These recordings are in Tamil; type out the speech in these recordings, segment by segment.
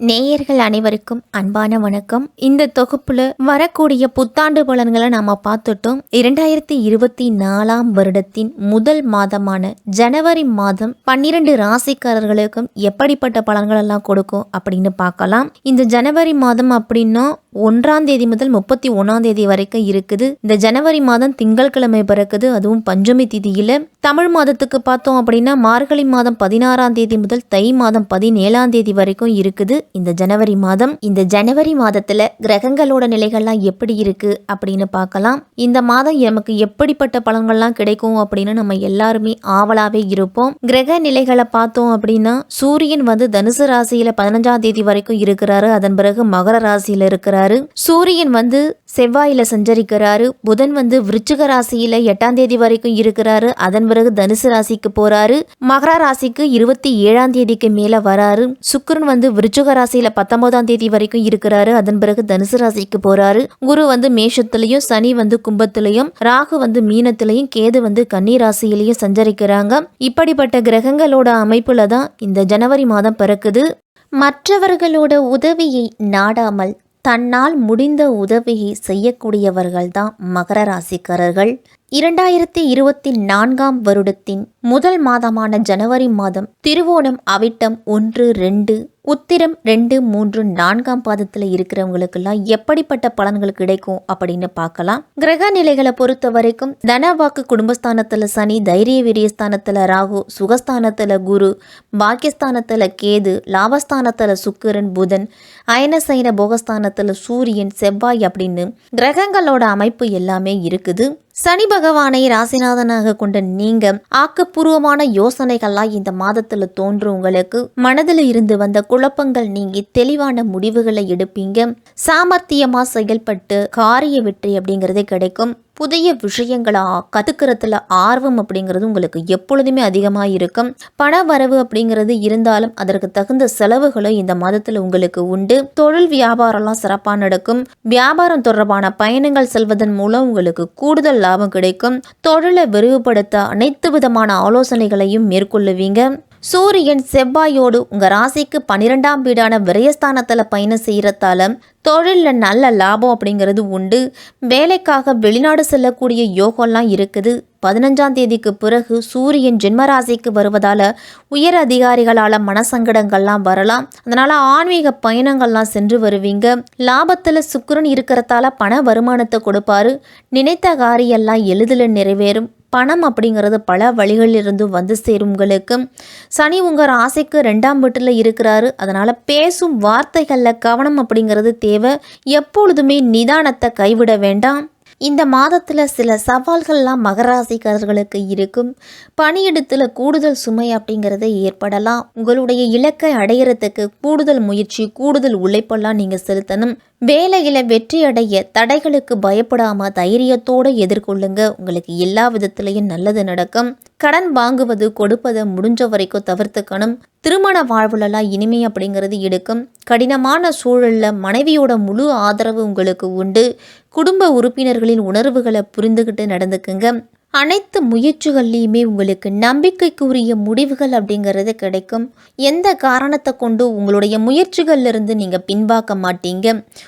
நேயர்கள் அனைவருக்கும் அன்பான வணக்கம். இந்த தொகுப்புல வரக்கூடிய புத்தாண்டு பலன்களை நாம பார்த்துட்டோம். 2024 வருடத்தின் முதல் மாதமான ஜனவரி மாதம் 12 ராசிக்காரர்களுக்கும் எப்படிப்பட்ட பலன்கள் எல்லாம் கொடுக்கும் அப்படின்னு பார்க்கலாம். இந்த ஜனவரி மாதம் அப்படின்னா 1ஆம் தேதி முதல் 31ஆம் தேதி வரைக்கும் இருக்குது. இந்த ஜனவரி மாதம் திங்கட்கிழமை பிறக்குது, அதுவும் பஞ்சமி திதியில. தமிழ் மாதத்துக்கு பார்த்தோம் அப்படின்னா மார்கழி மாதம் 16ஆம் தேதி முதல் தை மாதம் 17ஆம் தேதி வரைக்கும் இருக்குது இந்த ஜனவரி மாதம். இந்த ஜனவரி மாதத்துல கிரகங்களோட நிலைகள்லாம் எப்படி இருக்கு அப்படின்னு பார்க்கலாம். இந்த மாதம் நமக்கு எப்படிப்பட்ட பலன்கள்லாம் கிடைக்கும் அப்படின்னு நம்ம எல்லாருமே ஆவலாவே இருப்போம். கிரக நிலைகளை பார்த்தோம் அப்படின்னா சூரியன் தனுசு ராசியில 15ஆம் தேதி வரைக்கும் இருக்கிறாரு. அதன் பிறகு மகர ராசியில இருக்கிறாரு. சூரியன் செவ்வாயில சஞ்சரிக்கிறாரு. புதன் விருச்சிக ராசியில 8ஆம் தேதி வரைக்கும் இருக்கிறாரு. அதன் பிறகு தனுசு ராசிக்கு போறாரு. மகர ராசிக்கு 27ஆம் தேதிக்கு மேல வராரு. சுக்கிரன் விருச்சிக ராசியில 19ஆம் தேதி வரைக்கும் இருக்கிறாரு. அதன் பிறகு தனுசு ராசிக்கு போறாரு. குரு மேஷத்திலையும், சனி கும்பத்திலையும், ராகு மீனத்திலையும், கேது கன்னி ராசியிலையும் சஞ்சரிக்கிறாங்க. இப்படிப்பட்ட கிரகங்களோட அமைப்புல தான் இந்த ஜனவரி மாதம் பிறக்குது. மற்றவர்களோட உதவியை நாடாமல் தன்னால் முடிந்த உதவியை செய்யக்கூடியவர்கள்தான் மகர ராசிக்காரர்கள். 2024 வருடத்தின் முதல் மாதமான ஜனவரி மாதம் திருவோணம், அவிட்டம் 1, 2, உத்திரம் 2, 3, 4ஆம் பாதத்துல இருக்கிறவங்களுக்கெல்லாம் எப்படிப்பட்ட பலன்கள் கிடைக்கும் அப்படின்னு பார்க்கலாம். கிரக நிலைகளை பொறுத்த வரைக்கும் தனவாக்கு குடும்பஸ்தானத்துல சனி, தைரிய வீரியஸ்தானத்துல ராகு, சுகஸ்தானத்துல குரு, பாக்கியஸ்தானத்துல கேது, லாபஸ்தானத்துல சுக்கிரன், புதன், அயனசைன போகஸ்தானத்துல சூரியன், செவ்வாய் அப்படின்னு கிரகங்களோட அமைப்பு எல்லாமே இருக்குது. சனி பகவானை ராசிநாதனாக கொண்ட நீங்க ஆக்கப்பூர்வமான யோசனைகள்லாம் இந்த மாதத்துல தோன்றும். உங்களுக்கு மனதில் இருந்து வந்த குழப்பங்கள் நீங்கி தெளிவான முடிவுகளை எடுப்பீங்க. சாமர்த்தியமா செயல்பட்டு காரிய வெற்றி அப்படிங்கிறதே கிடைக்கும். புதிய விஷயங்களா கத்துக்கிறதுல ஆர்வம் அப்படிங்கிறது உங்களுக்கு எப்பொழுதுமே அதிகமாக இருக்கும். பண வரவு அப்படிங்கிறது இருந்தாலும் அதற்கு தகுந்த செலவுகளும் இந்த மாதத்துல உங்களுக்கு உண்டு. தொழில் வியாபாரம்லாம் சிறப்பாக நடக்கும். வியாபாரம் தொடர்பான பயணங்கள் செல்வதன் மூலம் உங்களுக்கு கூடுதல் லாபம் கிடைக்கும். தொழிலை விரிவுபடுத்த அனைத்து விதமான ஆலோசனைகளையும் மேற்கொள்ளுவீங்க. சூரியன் செவ்வாயோடு உங்க ராசிக்கு 12ஆம் வீடான விரயஸ்தானத்துல பயணம் செய்யறதால தொழிலில் நல்ல லாபம் அப்படிங்கிறது உண்டு. வேலைக்காக வெளிநாடு செல்லக்கூடிய யோகம்லாம் இருக்குது. 15ஆம் தேதிக்கு பிறகு சூரியன் ஜென்மராசிக்கு வருவதால உயர் அதிகாரிகளால் மனசங்கடங்கள்லாம் வரலாம். அதனால ஆன்மீக பயணங்கள்லாம் சென்று வருவீங்க. லாபத்தில் சுக்கிரன் இருக்கிறதால பண வருமானத்தை கொடுப்பாரு. நினைத்த காரியெல்லாம் எளிதில் நிறைவேறும். பணம் அப்படிங்கிறது பல வழிகளிலிருந்து சேரும் உங்களுக்கு. சனி உங்கள் ராசிக்கு 2ஆம் வீட்டில் இருக்கிறாரு. அதனால் பேசும் வார்த்தைகளில் கவனம் அப்படிங்கிறது தேவை. எப்பொழுதுமே நிதானத்தை கைவிட வேண்டாம். இந்த மாதத்தில் சில சவால்கள்லாம் மகராசிக்காரர்களுக்கு இருக்கும். பணியிடத்தில் கூடுதல் சுமை அப்படிங்கிறது ஏற்படலாம். உங்களுடைய இலக்கை அடையிறதுக்கு கூடுதல் முயற்சி, கூடுதல் உழைப்பெல்லாம் நீங்கள் செலுத்தணும். வேலையில் வெற்றி அடைய தடைகளுக்கு பயப்படாமல் தைரியத்தோடு எதிர்கொள்ளுங்க. உங்களுக்கு எல்லா விதத்திலையும் நல்லது நடக்கும். கடன் வாங்குவது கொடுப்பதை முடிஞ்ச வரைக்கும் தவிர்த்துக்கணும். திருமண வாழ்வுலலாம் இனிமை அப்படிங்கிறது எடுக்கும். கடினமான சூழலில் மனைவியோட முழு ஆதரவு உங்களுக்கு உண்டு. குடும்ப உறுப்பினர்களின் உணர்வுகளை புரிந்துக்கிட்டு நடந்துக்குங்க. அனைத்து முயற்சிகள்லையுமே உங்களுக்கு நம்பிக்கைக்குரிய முடிவுகள் அப்படிங்கிறது கிடைக்கும். எந்த காரணத்தை கொண்டு உங்களுடைய முயற்சிகள்லேருந்து நீங்கள் பின்வாக்க மாட்டீங்க.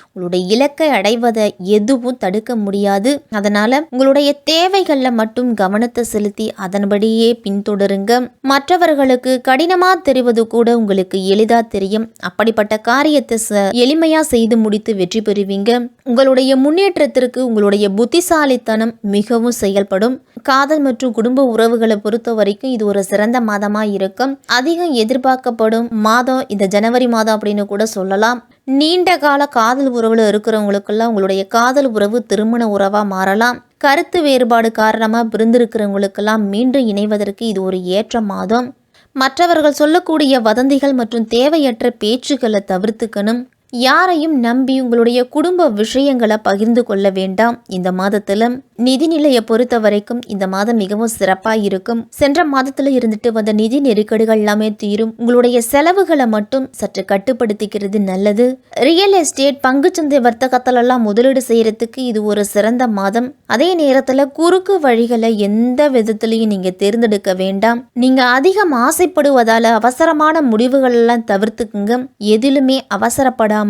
உங்களுடைய இலக்கை அடைவதை எதுவும் தடுக்க முடியாது. அதனால் உங்களுடைய தேவைகளில் மட்டும் கவனத்தை செலுத்தி அதன்படியே பின்தொடருங்க. மற்றவர்களுக்கு கடினமாக தெரிவது கூட உங்களுக்கு எளிதாக தெரியும். அப்படிப்பட்ட காரியத்தை எளிமையாக செய்து முடித்து வெற்றி பெறுவீங்க. உங்களுடைய முன்னேற்றத்திற்கு உங்களுடைய புத்திசாலித்தனம் மிகவும் செயல்படும். காதல் மற்றும் குடும்ப உறவுகளை பொறுத்த வரைக்கும் இது ஒரு சிறந்த மாதமாக இருக்கும். அதிகம் எதிர்பார்க்கப்படும் மாதம் இந்த ஜனவரி மாதம் அப்படின்னு கூட சொல்லலாம். நீண்ட கால காதல் உறவுல இருக்கிறவங்களுக்கெல்லாம் உங்களுடைய காதல் உறவு திருமண உறவாக மாறலாம். கருத்து வேறுபாடு காரணமாக பிரிந்திருக்கிறவங்களுக்கெல்லாம் மீண்டும் இணைவதற்கு இது ஒரு ஏற்ற மாதம். மற்றவர்கள் சொல்லக்கூடிய வதந்திகள் மற்றும் தேவையற்ற பேச்சுக்களை தவிர்த்துக்கணும். யாரையும் நம்பி உங்களுடைய குடும்ப விஷயங்களை பகிர்ந்து கொள்ள வேண்டாம். இந்த மாதத்துல நிதிநிலையை பொறுத்த வரைக்கும் இந்த மாதம் மிகவும் சிறப்பா இருக்கும். சென்ற மாதத்துல இருந்துட்டு வந்த நிதி நெருக்கடிகள் எல்லாமே தீரும். உங்களுடைய செலவுகளை மட்டும் சற்று கட்டுப்படுத்திக்கிறது நல்லது. ரியல் எஸ்டேட், பங்குச்சந்தை வர்த்தகத்துல எல்லாம் முதலீடு செய்யறதுக்கு இது ஒரு சிறந்த மாதம். அதே நேரத்துல குறுக்கு வழிகளை எந்த விதத்திலையும் நீங்க தேர்ந்தெடுக்க வேண்டாம். நீங்க அதிகம் ஆசைப்படுவதால அவசரமான முடிவுகள் எல்லாம் தவிர்த்துக்குங்க. எதிலுமே அவசரப்படாம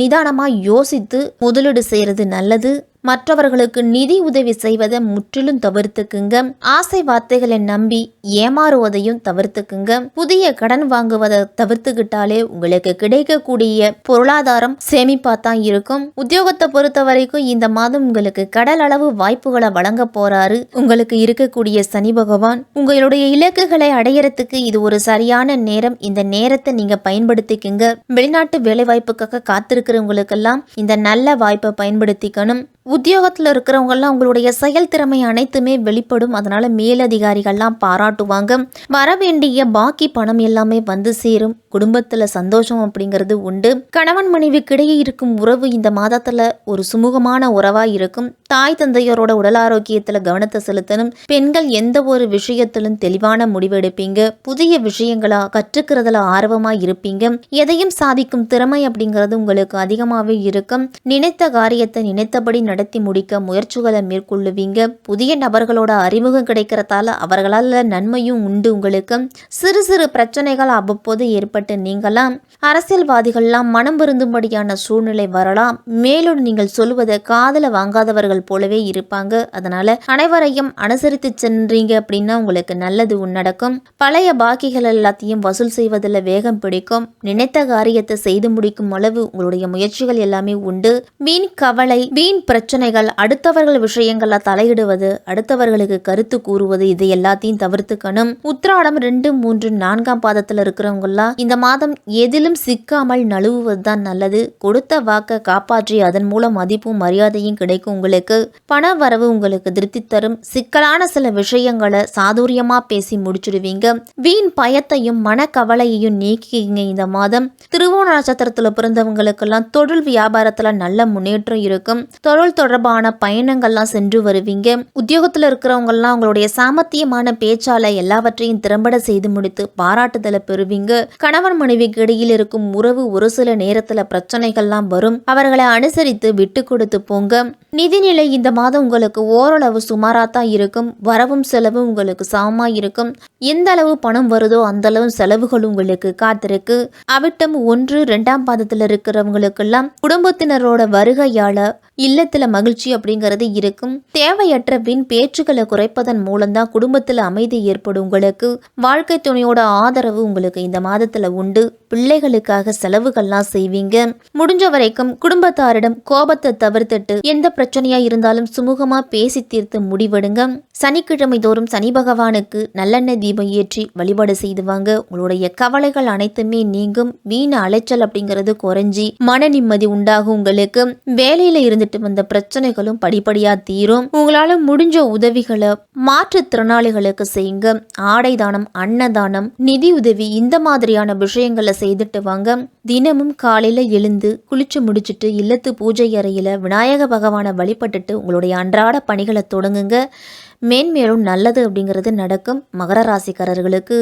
நிதானமா யோசித்து முதலீடு செய்யறது நல்லது. மற்றவர்களுக்கு நிதி உதவி செய்வதை முற்றிலும் தவிர்த்துக்குங்க. ஆசை வார்த்தைகளை நம்பி ஏமாறுவதையும் தவிர்த்துக்குங்க. புதிய கடன் வாங்குவதை தவிர்த்துக்கிட்டாலே உங்களுக்கு கிடைக்கக்கூடிய பொருளாதாரம் சேமிப்பா தான் இருக்கும். உத்தியோகத்தை பொறுத்த வரைக்கும் இந்த மாதம் உங்களுக்கு கடல் அளவு வாய்ப்புகளை வழங்க போறாரு. உங்களுக்கு இருக்கக்கூடிய சனி பகவான் உங்களுடைய இலக்குகளை அடையறதுக்கு இது ஒரு சரியான நேரம். இந்த நேரத்தை நீங்க பயன்படுத்திக்குங்க. வெளிநாட்டு வேலை வாய்ப்புக்காக காத்திருக்கிறவங்களுக்கெல்லாம் இந்த நல்ல வாய்ப்பை பயன்படுத்திக்கணும். உத்தியோகத்தில் இருக்கிறவங்கெல்லாம் உங்களுடைய செயல்திறமை அனைத்துமே வெளிப்படும். அதனால மேலதிகாரிகள்லாம் பாராட்டுவாங்க. வர வேண்டிய பாக்கி பணம் எல்லாமே வந்து சேரும். குடும்பத்தில் சந்தோஷம் அப்படிங்கிறது உண்டு. கணவன் மனைவிக்கிடையே இருக்கும் உறவு இந்த மாதத்துல ஒரு சுமூகமான உறவா இருக்கும். தாய் தந்தையரோட உடல் ஆரோக்கியத்தில் கவனத்தை செலுத்தணும். பெண்கள் எந்த ஒரு விஷயத்திலும் தெளிவான முடிவு எடுப்பீங்க. புதிய விஷயங்களா கற்றுக்கிறதுல ஆர்வமா இருப்பீங்க. எதையும் சாதிக்கும் திறமை அப்படிங்கிறது உங்களுக்கு அதிகமாகவே இருக்கும். நினைத்த காரியத்தை நினைத்தபடி நடத்தி முடிக்க முயற்சிகளை மேற்கொள்ளுவீங்க. புதிய நபர்களோட அறிமுகம் கிடைக்கிறதால அவர்களால் நன்மையும் உண்டு. உங்களுக்கு சிறு சிறு பிரச்சனைகள் அவ்வப்போது ஏற்பட்டு நீங்களாம். அரசியல்வாதிகள்லாம் மனம் வருந்தும்படியான சூழ்நிலை வரலாம். மேலும் நீங்கள் சொல்லுவதை காதல வாங்காதவர்கள் போலவே இருப்பாங்க. அதனால அனைவரையும் அனுசரித்து சென்றீங்க அப்படின்னா உங்களுக்கு நல்லது நடக்கும். பழைய பாக்கிகள் எல்லாத்தையும் வசூல் செய்வதில் வேகம் பிடிக்கும். நினைத்த காரியத்தை செய்து முடிக்கும் அளவு உங்களுடைய முயற்சிகள் எல்லாமே உண்டு. வீண் கவலை, வீண் பிரச்சனைகள், அடுத்தவர்கள் விஷயங்கள தலையிடுவது, அடுத்தவர்களுக்கு கருத்து கூறுவது, இது எல்லாத்தையும் தவிர்த்துக்கணும். உத்திராடம் 2, 3, 4ஆம் பாதத்தில் இருக்கிறவங்கலாம் இந்த மாதம் எதிலும் சிக்காமல் நழுவுவது தான் நல்லது. கொடுத்த வாக்கை காப்பாற்றி அதன் மூலம் மதிப்பும் மரியாதையும் கிடைக்கும். உங்களுக்கு பண வரவு உங்களுக்கு திருப்தி தரும். சிக்கலான சில விஷயங்களை சாதுரியமா பேசி முடிச்சுடுவீங்க. வீண் பயத்தையும் மனக்கவலையையும் நீக்கிங்க. இந்த மாதம் திருவோண நட்சத்திரத்துல பிறந்தவங்களுக்கெல்லாம் தொழில் வியாபாரத்துல நல்ல முன்னேற்றம் இருக்கும். தொழில் தொடர்பான பயணங்கள்லாம் சென்று வருவீங்க. உத்தியோகத்தில் இருக்கிறவங்கலாம் உங்களுடைய சாமர்த்தியமான பேச்சால எல்லாவற்றையும் திறம்பட செய்து முடித்து பாராட்டுதலை பெறுவீங்க. கணவன் மனைவிக்கு இடையில் இருக்கும் உறவு ஒரு சில நேரத்துல பிரச்சனைகள்லாம் வரும். அவர்களை அனுசரித்து விட்டு கொடுத்து போங்க. நிதிநிலை இந்த மாதம் உங்களுக்கு ஓரளவு சுமாரா தான் இருக்கும். வரவும் செலவும் உங்களுக்கு சமமா இருக்கும். எந்த அளவு பணம் வருதோ அந்த அளவு செலவுகள் உங்களுக்கு காத்திருக்கு. அவிட்டம் 1, 2ஆம் பாதத்துல இருக்கிறவங்களுக்கெல்லாம் குடும்பத்தினரோட வருகையால இல்லத்துல மகிழ்ச்சி அப்படிங்கிறது இருக்கும். தேவையற்ற வீண் பேச்சுக்களை குறைப்பதன் மூலம்தான் குடும்பத்துல அமைதி ஏற்படும். உங்களுக்கு வாழ்க்கை துணையோட ஆதரவு உங்களுக்கு இந்த மாதத்துல உண்டு. பிள்ளைகளுக்காக செலவுகள்லாம் செய்வீங்க. முடிஞ்ச வரைக்கும் குடும்பத்தாரிடம் கோபத்தை தவிர்த்துட்டு எந்த பிரச்சனையா இருந்தாலும் சுமூகமா பேசி தீர்த்து முடிவெடுங்க. சனிக்கிழமை தோறும் சனி பகவானுக்கு நல்லெண்ணெய் தீபம் ஏற்றி வழிபாடு செய்துவாங்க. உங்களுடைய கவலைகள் அனைத்துமே நீங்கும். வீண் அலைச்சல் அப்படிங்கிறது குறைஞ்சி மன நிம்மதி உண்டாகும். உங்களுக்கு வேலையில இருந்துட்டு வந்த பிரச்சனைகளும் படிப்படியா தீரும். உங்களால முடிஞ்ச உதவிகளை மாற்றுத்திறனாளிகளுக்கு செய்யுங்க. ஆடை தானம், அன்னதானம், நிதி உதவி, இந்த மாதிரியான விஷயங்களை செய்துட்டு வாங்க. தினமும் காலையில எழுந்து குளிச்சு முடிச்சுட்டு இல்லத்து பூஜை அறையில விநாயக பகவானை வழிபட்டுட்டு உங்களுடைய அன்றாட பணிகளை தொடங்குங்க. மேன்மேலும் நல்லது அப்படிங்கிறது நடக்கும். மகர ராசிக்காரர்களுக்கு